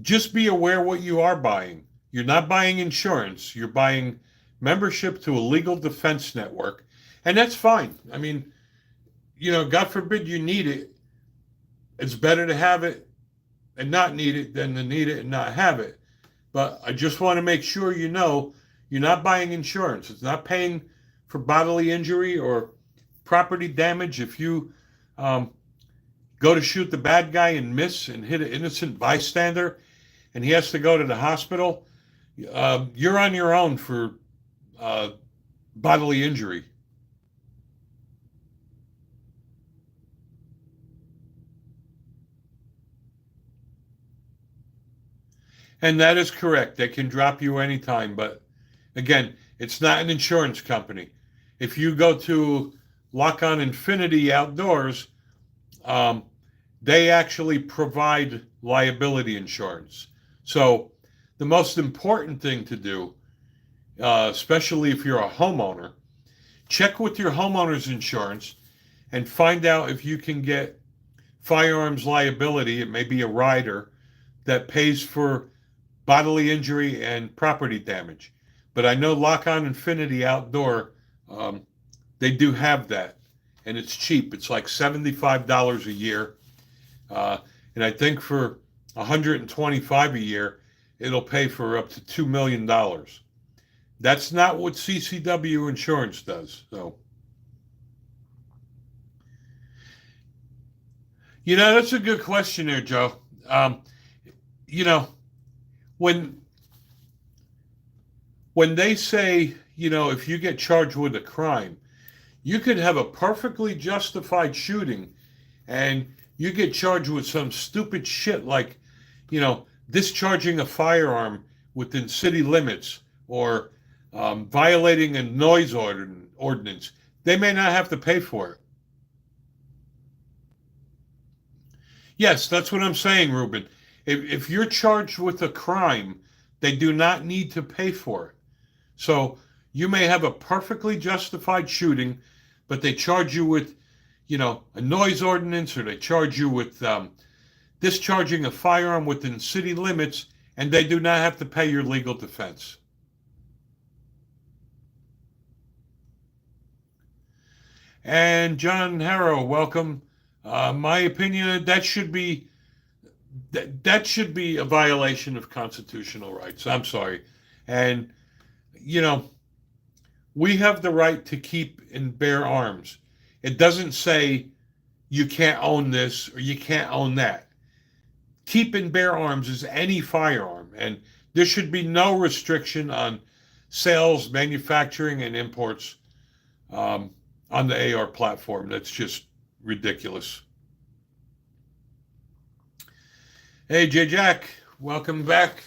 just be aware what you are buying. You're not buying insurance. You're buying membership to a legal defense network. And that's fine. I mean, God forbid you need it. It's better to have it and not need it than to need it and not have it. But I just want to make sure you know you're not buying insurance. It's not paying for bodily injury or property damage. If you go to shoot the bad guy and miss and hit an innocent bystander and he has to go to the hospital, you're on your own for bodily injury. And that is correct. They can drop you anytime. But again, it's not an insurance company. If you go to Lock On Infinity Outdoors, they actually provide liability insurance. So the most important thing to do, especially if you're a homeowner, check with your homeowner's insurance and find out if you can get firearms liability. It may be a rider that pays for bodily injury and property damage. But I know Lock On Infinity Outdoor, they do have that. And it's cheap. It's like $75 a year. And I think for $125 a year, it'll pay for up to $2 million. That's not what CCW insurance does. So, that's a good question there, Joe. When when they say, if you get charged with a crime, you could have a perfectly justified shooting and you get charged with some stupid shit like, discharging a firearm within city limits or violating a noise ordinance. They may not have to pay for it. Yes, that's what I'm saying, Ruben. If you're charged with a crime, they do not need to pay for it. So you may have a perfectly justified shooting, but they charge you with, a noise ordinance, or they charge you with discharging a firearm within city limits, and they do not have to pay your legal defense. And John Harrow, welcome. My opinion, that should be a violation of constitutional rights. I'm sorry. And, we have the right to keep and bear arms. It doesn't say you can't own this or you can't own that. Keep and bear arms is any firearm, and there should be no restriction on sales, manufacturing, and imports on the AR platform. That's just ridiculous. Hey, J Jack, welcome back.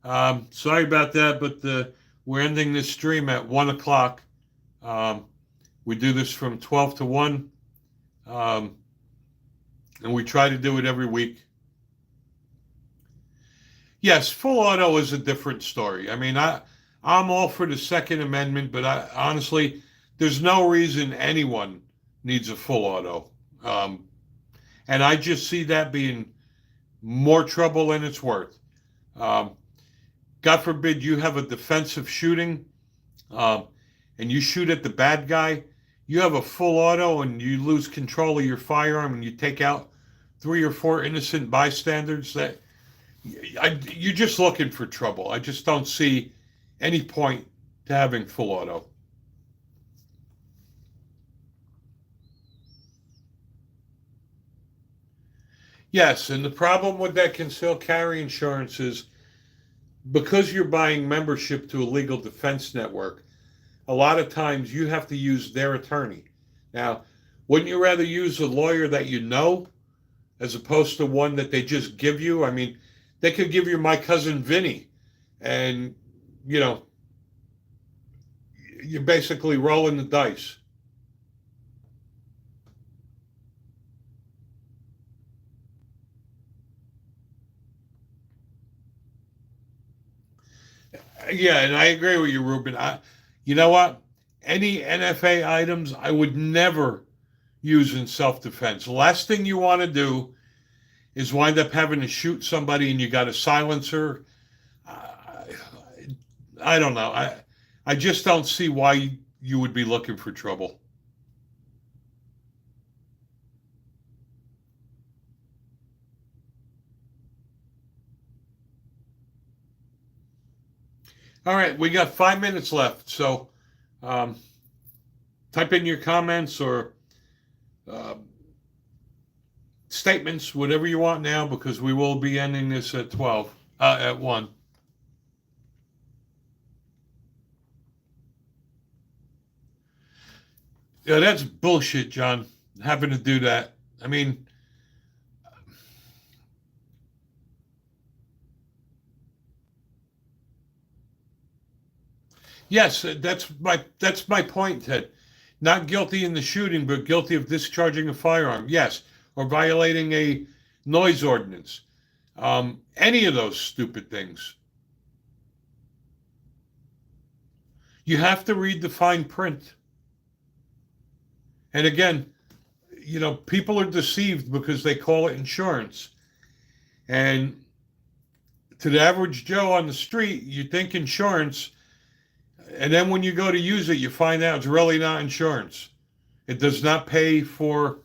Sorry about that, but we're ending this stream at 1 o'clock. We do this from 12 to 1, and we try to do it every week. Yes, full auto is a different story. I mean, I'm all for the Second Amendment, but honestly, there's no reason anyone needs a full auto. And I just see that being more trouble than it's worth. God forbid you have a defensive shooting and you shoot at the bad guy. You have a full auto and you lose control of your firearm and you take out 3 or 4 innocent bystanders. You're just looking for trouble. I just don't see any point to having full auto. Yes, and the problem with that concealed carry insurance is because you're buying membership to a legal defense network, a lot of times you have to use their attorney. Now, wouldn't you rather use a lawyer that you know as opposed to one that they just give you? I mean, they could give you my cousin Vinny, and, you're basically rolling the dice. Yeah, and I agree with you, Ruben. You know what? Any NFA items I would never use in self-defense. The last thing you want to do is wind up having to shoot somebody and you got a silencer. I don't know. I just don't see why you would be looking for trouble. All right, we got 5 minutes left, so type in your comments or statements, whatever you want now, because we will be ending this at 1. Yeah, that's bullshit, John, having to do that. I mean, yes, that's my point, Ted. Not guilty in the shooting, but guilty of discharging a firearm. Yes, or violating a noise ordinance. Any of those stupid things. You have to read the fine print. And again, people are deceived because they call it insurance. And to the average Joe on the street, you think insurance, and then when you go to use it, you find out it's really not insurance. It does not pay for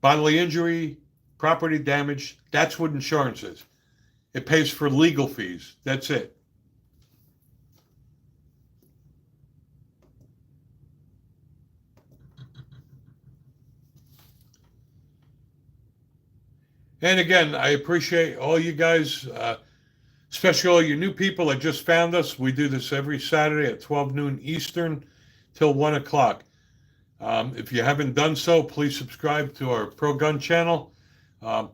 bodily injury, property damage. That's what insurance is. It pays for legal fees. That's it. And again, I appreciate all you guys Especially all you new people that just found us. We do this every Saturday at 12 noon Eastern till 1 o'clock. If you haven't done so, please subscribe to our Pro Gun channel. Um,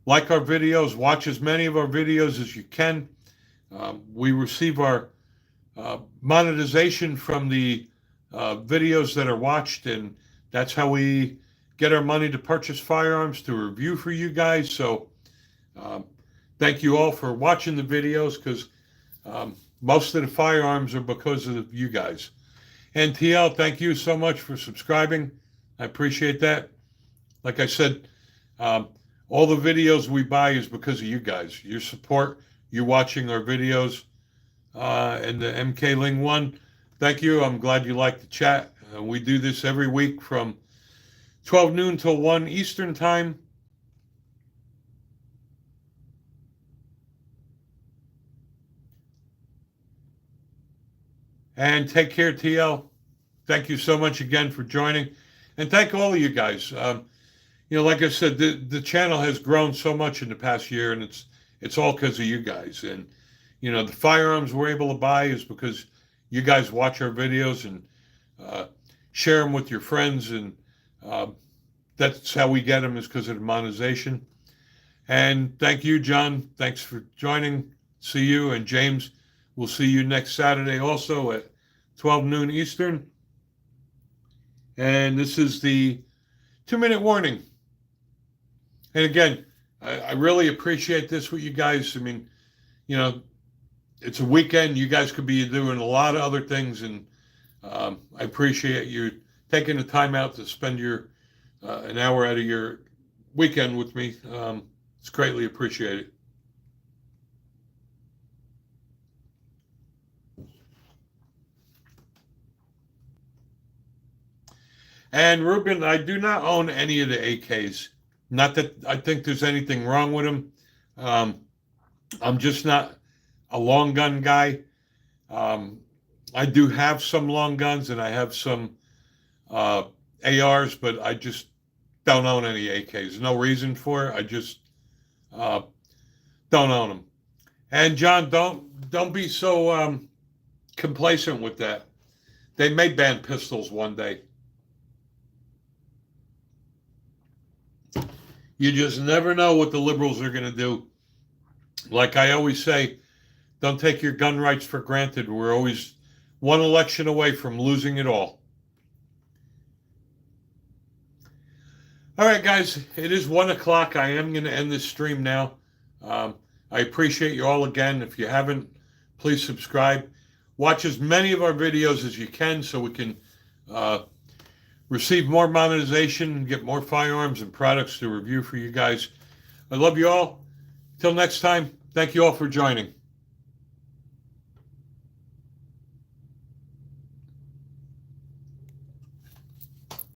like our videos, watch as many of our videos as you can. We receive our monetization from the videos that are watched, and that's how we get our money to purchase firearms to review for you guys. So thank you all for watching the videos, because most of the firearms are because of you guys. And TL, thank you so much for subscribing. I appreciate that. Like I said, all the videos we buy is because of you guys, your support, you watching our videos, and the MK Ling 1. Thank you. I'm glad you like the chat. We do this every week from 12 noon till 1 Eastern time. And take care, TL. Thank you so much again for joining. And thank all of you guys. Like I said, the channel has grown so much in the past year, and it's all because of you guys. And, the firearms we're able to buy is because you guys watch our videos and share them with your friends. And that's how we get them, is because of the monetization. And thank you, John. Thanks for joining. See you. And James, we'll see you next Saturday also at 12 noon Eastern. And this is the 2-minute warning. And again, I really appreciate this with you guys. I mean, it's a weekend. You guys could be doing a lot of other things. And I appreciate you taking the time out to spend an hour out of your weekend with me. It's greatly appreciated. And Ruben, I do not own any of the AKs. Not that I think there's anything wrong with them. I'm just not a long gun guy. I do have some long guns, and I have some ARs, but I just don't own any AKs. No reason for it. I just don't own them. And John, don't be so complacent with that. They may ban pistols one day. You just never know what the liberals are going to do. Like I always say, don't take your gun rights for granted. We're always one election away from losing it all. All right, guys, it is 1 o'clock. I am going to end this stream now. I appreciate you all again. If you haven't, please subscribe. Watch as many of our videos as you can so we can receive more monetization, get more firearms and products to review for you guys. I love you all. Till next time, thank you all for joining.